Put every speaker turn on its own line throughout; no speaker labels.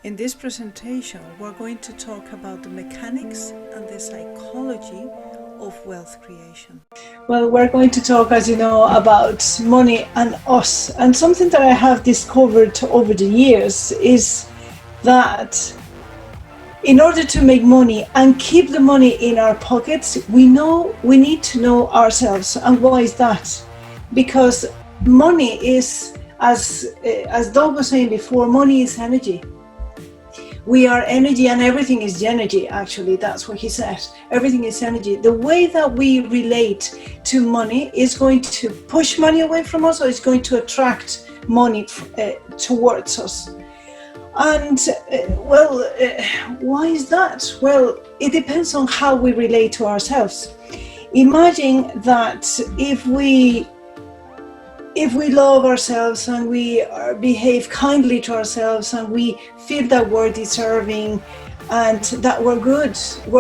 In this presentation, we're going to talk about the mechanics and the psychology of wealth creation. Well, we're going to talk, as you know, about money and us. And something that I have discovered over the years is that in order to make money and keep the money in our pockets, we need to know ourselves. And why is that? Because money is, as Doug was saying before, money is energy. We are energy, and everything is energy, actually. That's what he said. Everything is energy. The way that we relate to money is going to push money away from us, or it's going to attract money towards us. And why is that? Well, it depends on how we relate to ourselves. Imagine that if we love ourselves and we behave kindly to ourselves and we feel that we're deserving and that we're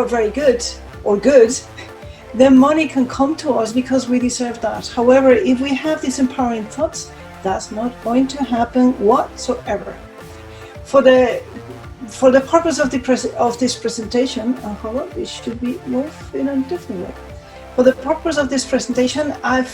very good or good, then money can come to us because we deserve that. However, if we have these empowering thoughts, that's not going to happen whatsoever. For the purpose of this presentation, hold on, this should be moved in a different way. For the purpose of this presentation, I'm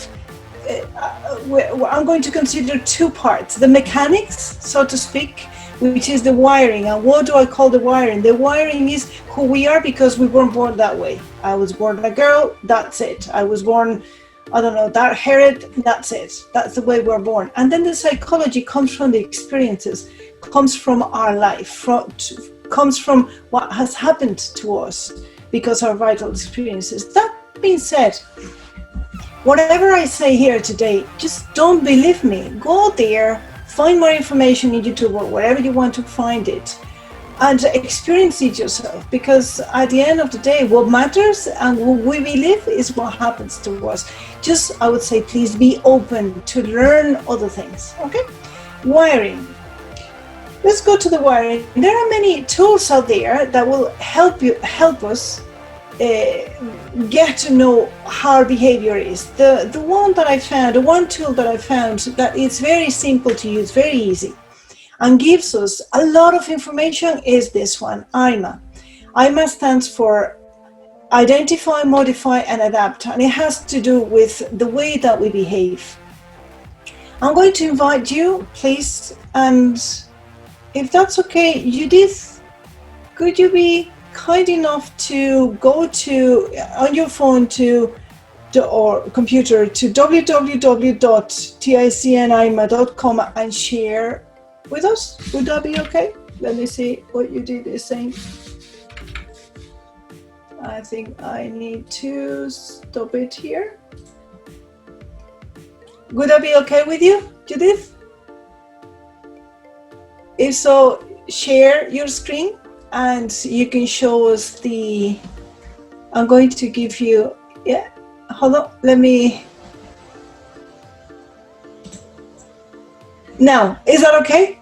going to consider two parts: the mechanics, so to speak, which is the wiring. And what do I call the wiring? The wiring is who we are because we weren't born that way. I was born a girl, that's it. I was born, I don't know, dark-haired, that's it. That's the way we're born. And then the psychology comes from the experiences, comes from our life, comes from what has happened to us because our vital experiences. That being said, whatever I say here today, just don't believe me. Go there, find more information in YouTube or wherever you want to find it, and experience it yourself. Because at the end of the day, what matters and what we believe is what happens to us. Just, I would say, please be open to learn other things. Okay? Wiring. Let's go to the wiring. There are many tools out there that will help us get to know how our behavior is. The one tool that I found that is very simple to use, very easy, and gives us a lot of information is this one, IMA. IMA stands for Identify, Modify, and Adapt, and it has to do with the way that we behave. I'm going to invite you, please, and if that's okay, Judith, could you be kind enough to go to, on your phone or computer, to www.THYSELF.com and share with us? Would that be okay? Let me see what you did is saying. I think I need to stop it here. Would that be okay with you, Judith? If so, share your screen and you can show us I'm going to give you, hold on, now, is that okay?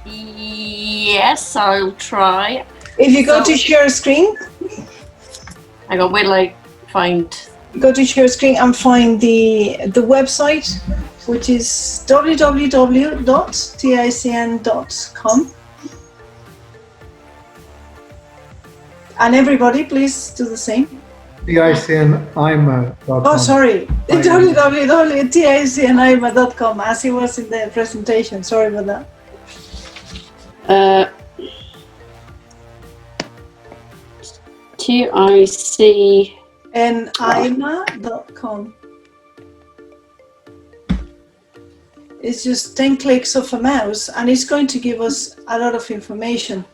Yes, I'll try.
If you go to share screen.
I go, wait till I find.
Go to share screen and find the website, which is www.THYSELF.com. And everybody, please do the same.
THYSELF.com.
Oh, sorry. www.THYSELF.com, as it was in the presentation. Sorry about that. THYSELF.com. It's just 10 clicks of a mouse, and it's going to give us a lot of information.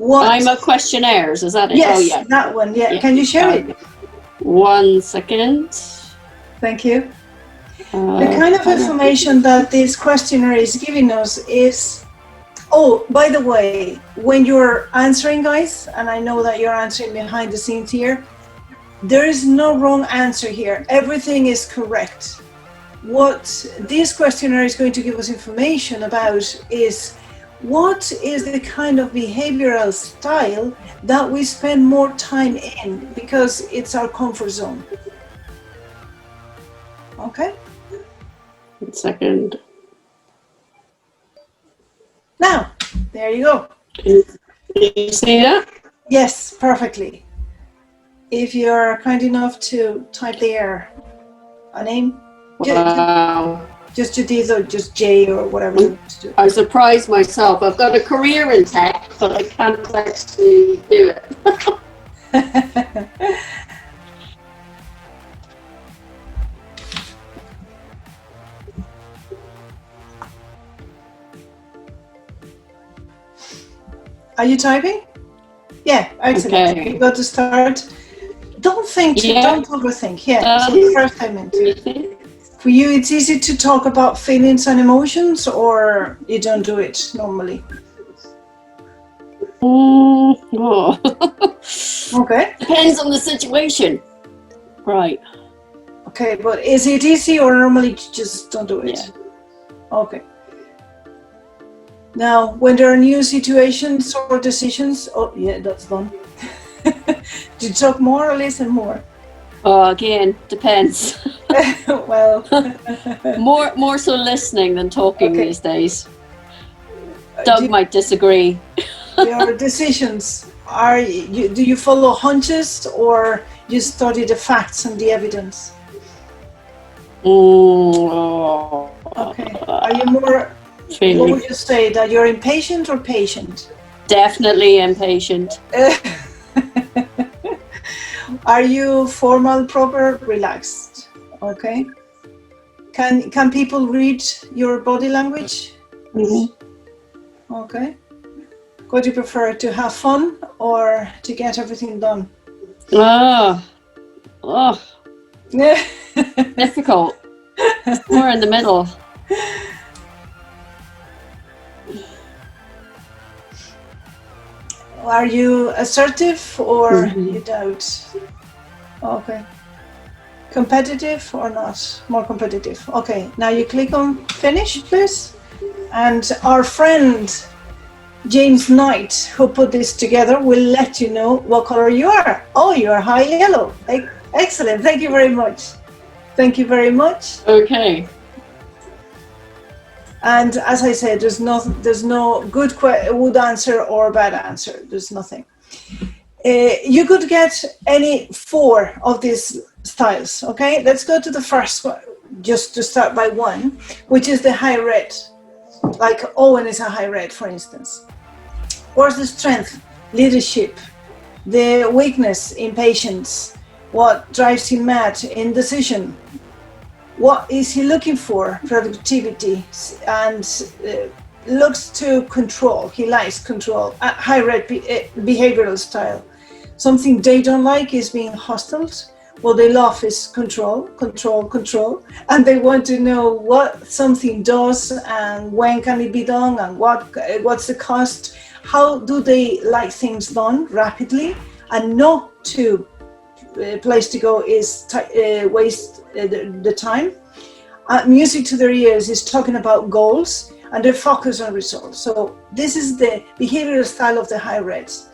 IMA questionnaires, is that it?
Yes,
oh, yeah.
That one, yeah. Can you share it?
1 second.
Thank you. The kind of information that this questionnaire is giving us is, oh, by the way, when you're answering, guys, and I know that you're answering behind the scenes here, there is no wrong answer here. Everything is correct. What this questionnaire is going to give us information about is what is the kind of behavioral style that we spend more time in because it's our comfort zone. Okay?
1 second.
Now, there you go.
Do you see that?
Yes, perfectly. If you're kind enough to type there a name,
Wow.
just Judith or just J or whatever you want to do.
I surprised myself. I've got a career in tech, but I can't actually do it.
Are you typing? Yeah, excellent.
Okay.
You got to start. Don't think, don't overthink. Yeah, so the first I meant. For you, it's easy to talk about feelings and emotions, or you don't do it normally? Okay.
Depends on the situation. Right.
Okay, but is it easy or normally you just don't do it?
Yeah.
Okay. Now, when there are new situations or decisions, oh yeah, that's done. Do you talk more or listen more?
Again, depends.
Well,
more so listening than talking these days. Doug might disagree.
Your decisions, do you follow hunches or you study the facts and the evidence? Okay. Are you more, what would you say, that you're impatient or patient?
Definitely impatient.
Are you formal, proper, relaxed? Okay. Can people read your body language? Okay. What do you prefer, to have fun or to get everything done?
Difficult. More in the middle.
Are you assertive or you doubt? Okay. Competitive or not? More competitive. Okay, now you click on finish, please. And our friend James Knight, who put this together, will let you know what color you are. Oh, you are high yellow. Excellent. Thank you very much. Thank you very much.
Okay.
And as I said, there's no good answer or bad answer. There's nothing. You could get any 4 of these styles. Okay, let's go to the first one, just to start by one, which is the high red. Like Owen is a high red, for instance. What's the strength? Leadership. The weakness? Impatience. What drives him mad? Indecision. What is he looking for? Productivity. And looks to control. He likes control. High red behavioral style. Something they don't like is being hostile. What they love is control, control, control. And they want to know what something does and when can it be done and what's the cost. How do they like things done rapidly? And not to place to go is waste the time. Music to their ears is talking about goals and they focus on results. So this is the behavioral style of the high reds.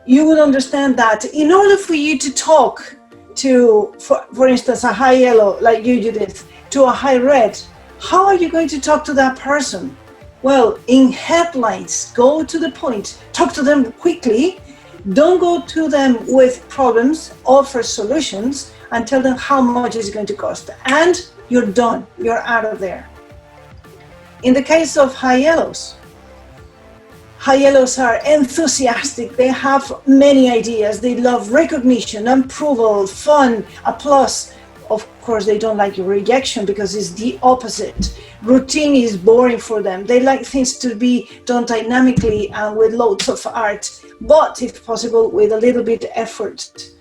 You will understand that in order for you to talk to, for instance, a high yellow, like you, Judith, to a high red, how are you going to talk to that person? Well, in headlines, go to the point, talk to them quickly, don't go to them with problems, offer solutions, and tell them how much it's going to cost. And you're done, you're out of there. In the case of high yellows are enthusiastic, they have many ideas, they love recognition, approval, fun, applause. Of course, they don't like your rejection because it's the opposite. Routine is boring for them. They like things to be done dynamically and with loads of art, but if possible, with a little bit of effort.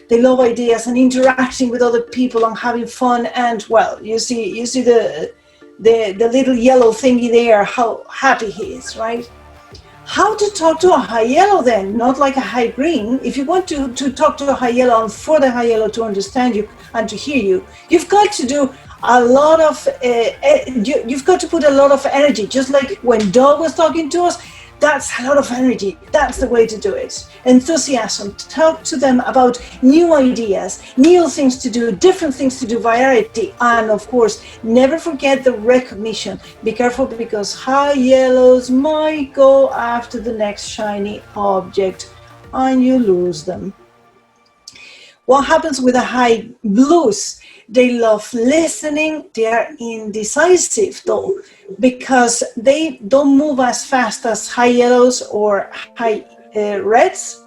They love ideas and interacting with other people and having fun. And well, you see the little yellow thingy there, how happy he is, right? How to talk to a high yellow then, not like a high green. If you want to talk to a high yellow and for the high yellow to understand you and to hear you, you've got to do a lot of, you've got to put a lot of energy. Just like when Doug was talking to us, That's a lot of energy. That's the way to do it. Enthusiasm. Talk to them about new ideas, new things to do, different things to do, variety. And of course, never forget the recognition. Be careful, because high yellows might go after the next shiny object and you lose them. What happens with the high blues? They love listening. They are indecisive though, because they don't move as fast as high yellows or high reds.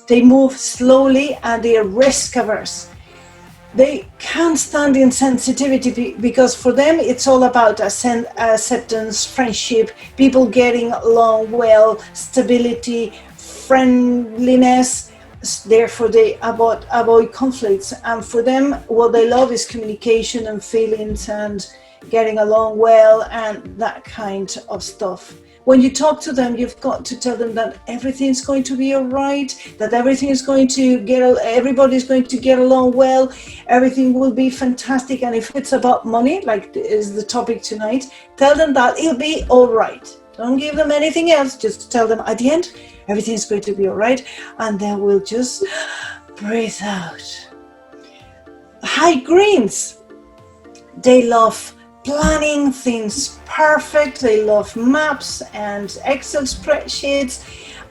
They move slowly and they are risk averse. They can't stand insensitivity, because for them it's all about acceptance, friendship, people getting along well, stability, friendliness. Therefore, they avoid conflicts, and for them, what they love is communication and feelings and getting along well and that kind of stuff. When you talk to them, you've got to tell them that everything's going to be all right, that everybody's going to get along well, everything will be fantastic. And if it's about money, like is the topic tonight, tell them that it'll be all right. Don't give them anything else, just tell them at the end, everything's going to be all right, and then we'll just breathe out. High greens, they love planning things perfect. They love maps and Excel spreadsheets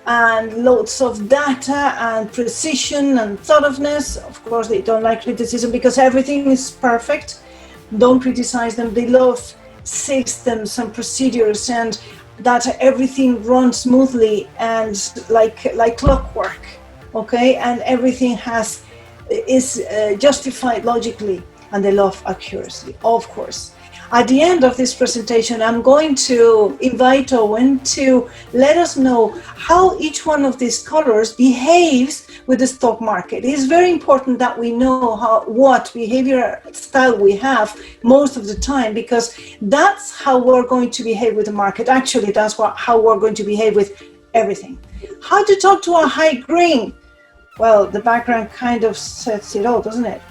and loads of data and precision and thoughtfulness. Of course, they don't like criticism because everything is perfect. Don't criticize them. They love systems and procedures and that everything runs smoothly and like clockwork, okay? And everything is justified logically, and they love accuracy, of course. At the end of this presentation, I'm going to invite Owen to let us know how each one of these colors behaves with the stock market. It's very important that we know what behavior style we have most of the time, because that's how we're going to behave with the market. Actually, that's how we're going to behave with everything. How to talk to a high green? Well, the background kind of sets it all, doesn't it?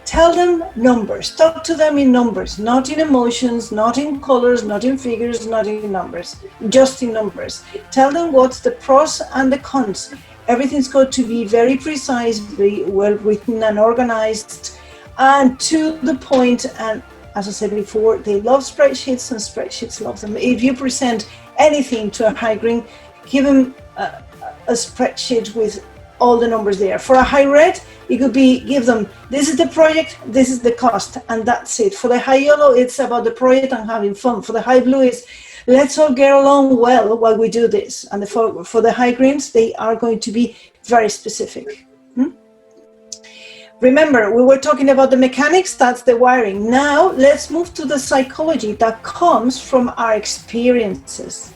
Tell them numbers. Talk to them in numbers, not in emotions, not in colors, not in figures, not in numbers, just in numbers. Tell them what's the pros and the cons. Everything's got to be very precise, very well written and organized and to the point. And as I said before, they love spreadsheets and spreadsheets love them. If you present anything to a high green, give them a spreadsheet with all the numbers there. For a high red, it could be, give them, this is the project, this is the cost, and that's it. For the high yellow, it's about the project and having fun. For the high blue, it's let's all get along well while we do this. And for the high greens, they are going to be very specific. Remember, we were talking about the mechanics, that's the wiring. Now, let's move to the psychology that comes from our experiences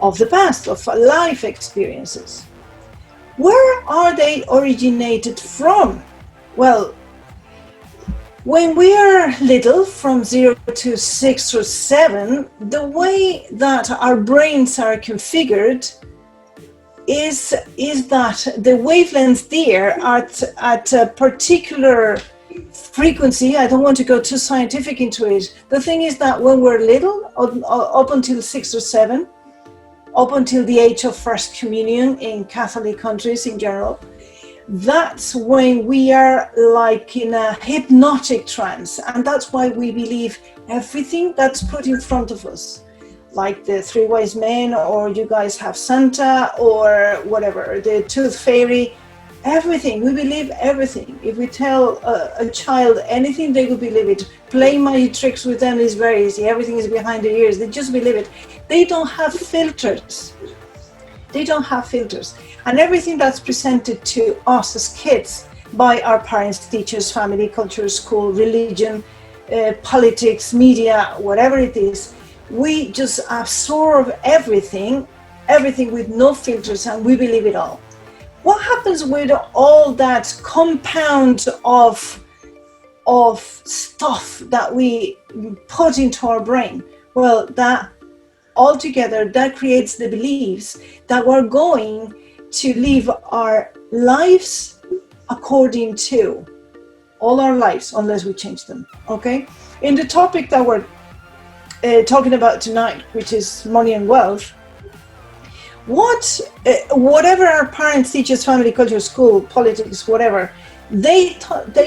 of the past, of life experiences. Where are they originated from? Well, when we are little, from 0 to 6 or 7, the way that our brains are configured is that the wavelengths there are at a particular frequency. I don't want to go too scientific into it. The thing is that when we're little, up until 6 or 7, up until the age of First Communion in Catholic countries in general, that's when we are like in a hypnotic trance. And that's why we believe everything that's put in front of us, like the 3 wise men, or you guys have Santa, or whatever, the tooth fairy, everything. We believe everything. If we tell a child anything, they will believe it. Playing magic tricks with them is very easy. Everything is behind their ears. They just believe it. They don't have filters. They don't have filters. And everything that's presented to us as kids by our parents, teachers, family, culture, school, religion, politics, media, whatever it is, we just absorb everything with no filters, and we believe it all. What happens with all that compound of stuff that we put into our brain? Well, that altogether, that creates the beliefs that we're going to live our lives according to, all our lives, unless we change them, okay? In the topic that we're talking about tonight, which is money and wealth, whatever our parents teach us, family, culture, school, politics, whatever, they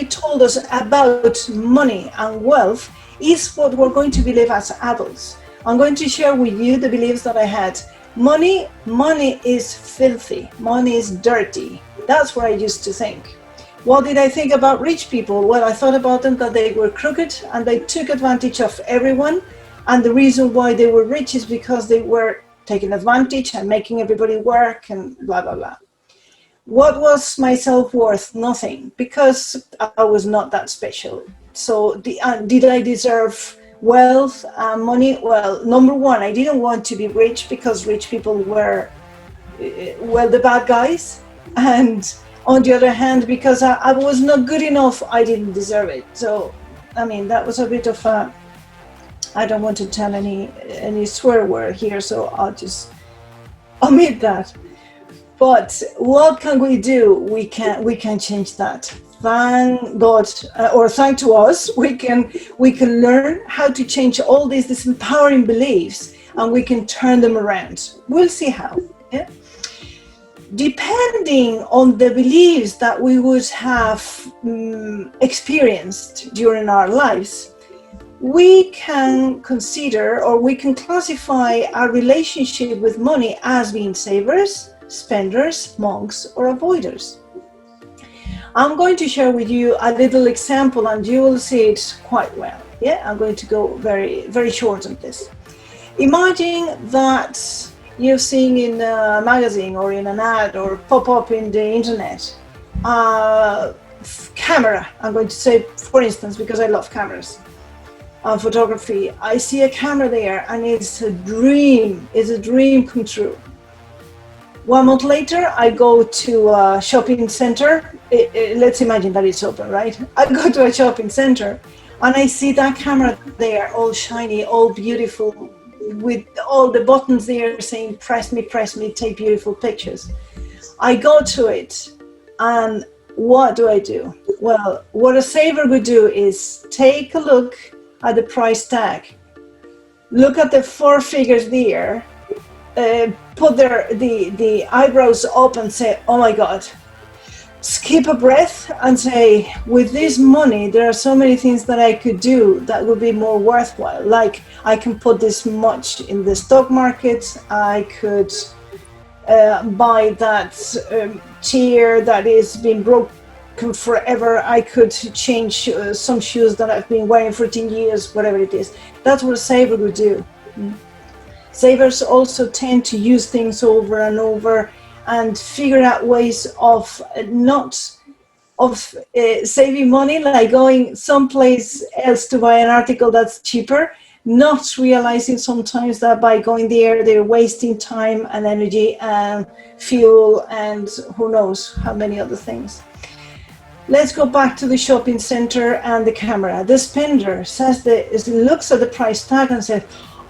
told us about money and wealth is what we're going to believe as adults. I'm going to share with you the beliefs that I had. Money is filthy. Money is dirty. That's what I used to think. What did I think about rich people? Well, I thought about them that they were crooked and they took advantage of everyone. And the reason why they were rich is because they were taking advantage and making everybody work and blah, blah, blah. What was my self-worth? Nothing, because I was not that special. So did I deserve wealth and money? Well, number one, I didn't want to be rich because rich people were, well, the bad guys. And on the other hand, because I was not good enough, I didn't deserve it. So, I mean, that was a bit of a, I don't want to tell any swear word here, so I'll just omit that. But what can we do? We can change that. Thank God, or thank to us, we can learn how to change all these empowering beliefs, and we can turn them around. We'll see how. Yeah? Depending on the beliefs that we would have experienced during our lives, we can consider, or we can classify our relationship with money as being savers, spenders, monks, or avoiders. I'm going to share with you a little example and you will see it quite well. Yeah, I'm going to go very, very short on this. Imagine that you're seeing in a magazine or in an ad or pop up in the internet a camera. I'm going to say, for instance, because I love cameras and photography. I see a camera there and it's a dream come true. 1 month later, I go to a shopping center. Let's imagine that it's open, right? I go to a shopping center and I see that camera there, all shiny, all beautiful, with all the buttons there saying, press me, take beautiful pictures. I go to it and what do? Well, what a saver would do is take a look at the price tag, look at the 4 figures there, put the eyebrows up and say, oh my God, skip a breath and say, with this money, there are so many things that I could do that would be more worthwhile. Like I can put this much in the stock market. I could buy that chair that is being broken forever. I could change some shoes that I've been wearing for 10 years, whatever it is. That's what a saver would do. Savers also tend to use things over and over and figure out ways of saving money, like going someplace else to buy an article that's cheaper, not realizing sometimes that by going there, they're wasting time and energy and fuel and who knows how many other things. Let's go back to the shopping center and the camera. The spender looks at the price tag and says,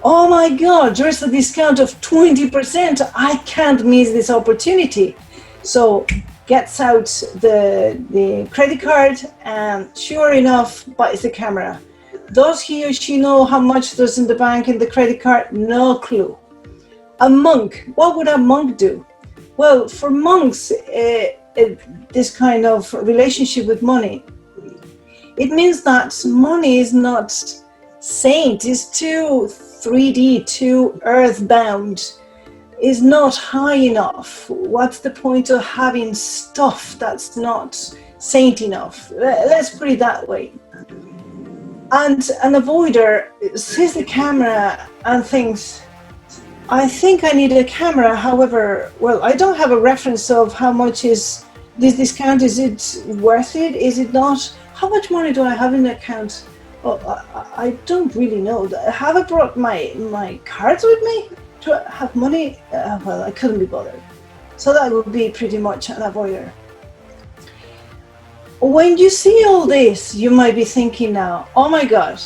oh my God, there's a discount of 20%. I can't miss this opportunity. So gets out the credit card and sure enough buys the camera. Does he or she know how much there's in the bank in the credit card? No clue. A monk, what would a monk do? Well, for monks, this kind of relationship with money, it means that money is not saint, is too 3D, too earthbound, is not high enough. What's the point of having stuff that's not saint enough? Let's put it that way. And an avoider sees the camera and thinks, I think I need a camera. However, well, I don't have a reference of how much is this discount. Is it worth it? Is it not? How much money do I have in the account? Oh, I don't really know. Have I brought my cards with me? Do I have money? Well, I couldn't be bothered. So that would be pretty much an avoider. When you see all this, you might be thinking now, oh my God,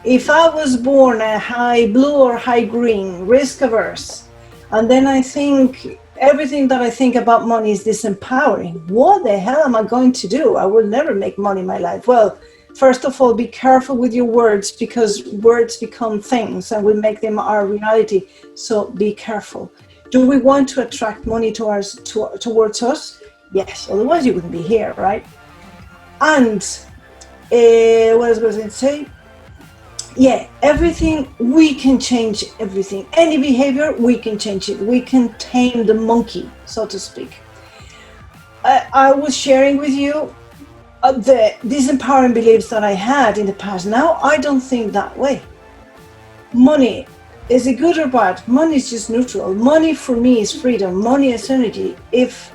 if I was born a high blue or high green, risk averse, and then I think everything that I think about money is disempowering, what the hell am I going to do? I will never make money in my life. Well, first of all, be careful with your words, because words become things and we make them our reality. So be careful. Do we want to attract money towards us? Yes, otherwise you wouldn't be here, right? And what was I going to say? Yeah, everything, we can change everything. Any behavior, we can change it. We can tame the monkey, so to speak. I was sharing with you the disempowering beliefs that I had in the past. Now I don't think that way. Money, is it good or bad? Money is just neutral. Money for me is freedom. Money is energy. If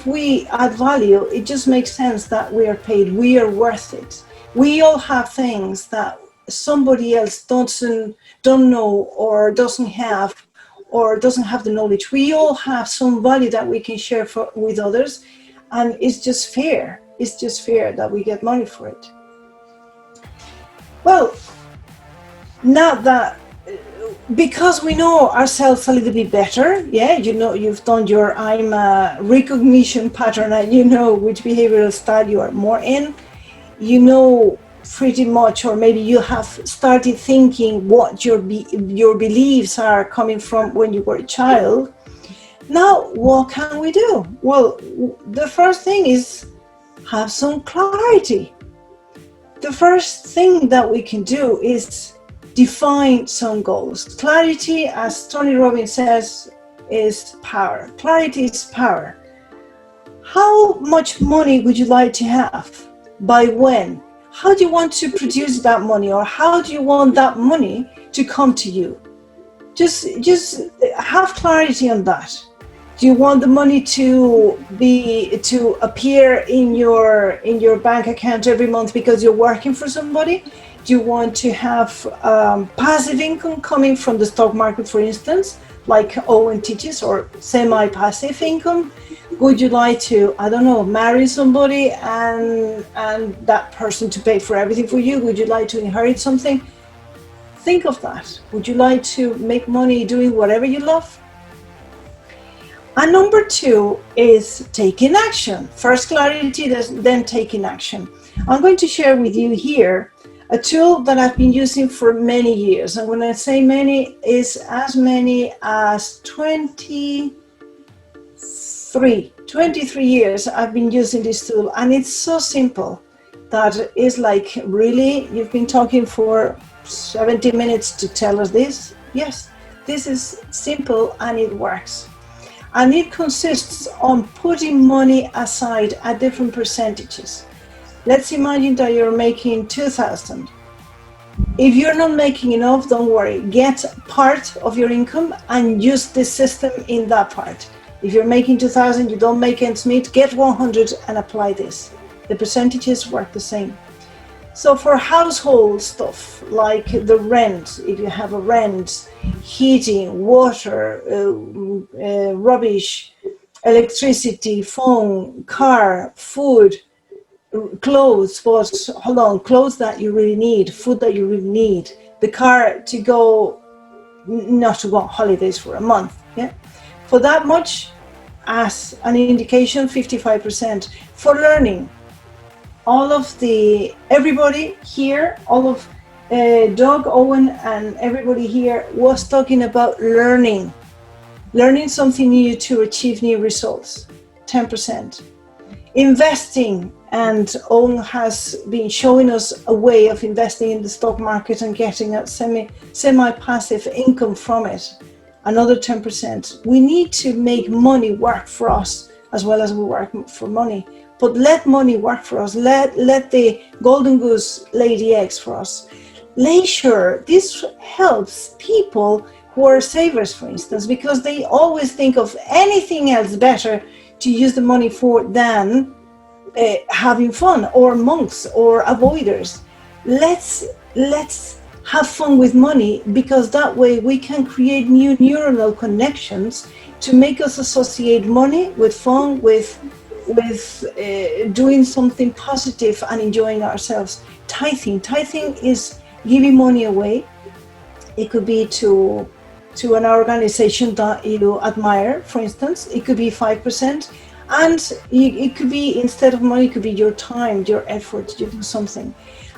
we add value, it just makes sense that we are paid. We are worth it. We all have things that somebody else don't know or doesn't have the knowledge. We all have some value that we can share with others, and it's just fair. It's just fair that we get money for it. Well, now that, because we know ourselves a little bit better, yeah, you know, you've done your I'm a recognition pattern, and you know which behavioral style you are more in. You know pretty much, or maybe you have started thinking what your beliefs are coming from when you were a child. Now, what can we do? Well, the first thing is have some clarity. The first thing that we can do is define some goals. Clarity, as Tony Robbins says, is power. Clarity is power. How much money would you like to have? By when? How do you want to produce that money, or how do you want that money to come to you? Just have clarity on that. Do you want the money to appear in your bank account every month because you're working for somebody? Do you want to have passive income coming from the stock market, for instance, like Owen teaches, or semi-passive income? Would you like to, I don't know, marry somebody and that person to pay for everything for you? Would you like to inherit something? Think of that. Would you like to make money doing whatever you love? And number 2 is taking action. First clarity, then taking action. I'm going to share with you here a tool that I've been using for many years. And when I say many, is as many as 23 years I've been using this tool. And it's so simple that it's like, really, you've been talking for 70 minutes to tell us this? Yes, this is simple and it works. And it consists on putting money aside at different percentages. Let's imagine that you're making 2,000. If you're not making enough, don't worry. Get part of your income and use this system in that part. If you're making 2,000, you don't make ends meet, get 100 and apply this. The percentages work the same. So for household stuff, like the rent, if you have a rent, heating, water, rubbish, electricity, phone, car, food, clothes, clothes that you really need, food that you really need, the car to go, not to go on holidays for a month, yeah? For that much, as an indication, 55%. For learning, everybody here, all of Doug, Owen, and everybody here was talking about learning something new to achieve new results, 10%. Investing, and Owen has been showing us a way of investing in the stock market and getting a semi-passive income from it, another 10%. We need to make money work for us as well as we work for money. But let money work for us. Let the golden goose lay the eggs for us. Leisure, this helps people who are savers, for instance, because they always think of anything else better to use the money for than having fun, or monks, or avoiders. Let's have fun with money, because that way we can create new neuronal connections to make us associate money with fun, with doing something positive and enjoying ourselves. Tithing is giving money away. It could be to an organization that you admire, for instance. It could be 5%, and it could be, instead of money, it could be your time, your effort. You do something.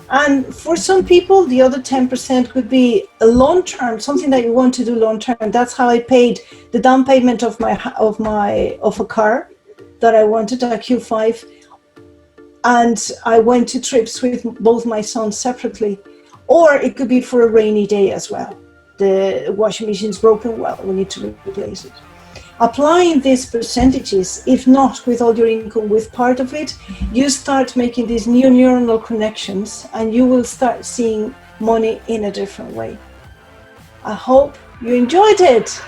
And for some people, the other 10% could be a long-term, something that you want to do long-term. That's how I paid the down payment of a car that I wanted, a Q5. And I went to trips with both my sons separately. Or it could be for a rainy day as well. The washing machine's broken, well, we need to replace it. Applying these percentages, if not with all your income, with part of it, you start making these new neuronal connections and you will start seeing money in a different way. I hope you enjoyed it.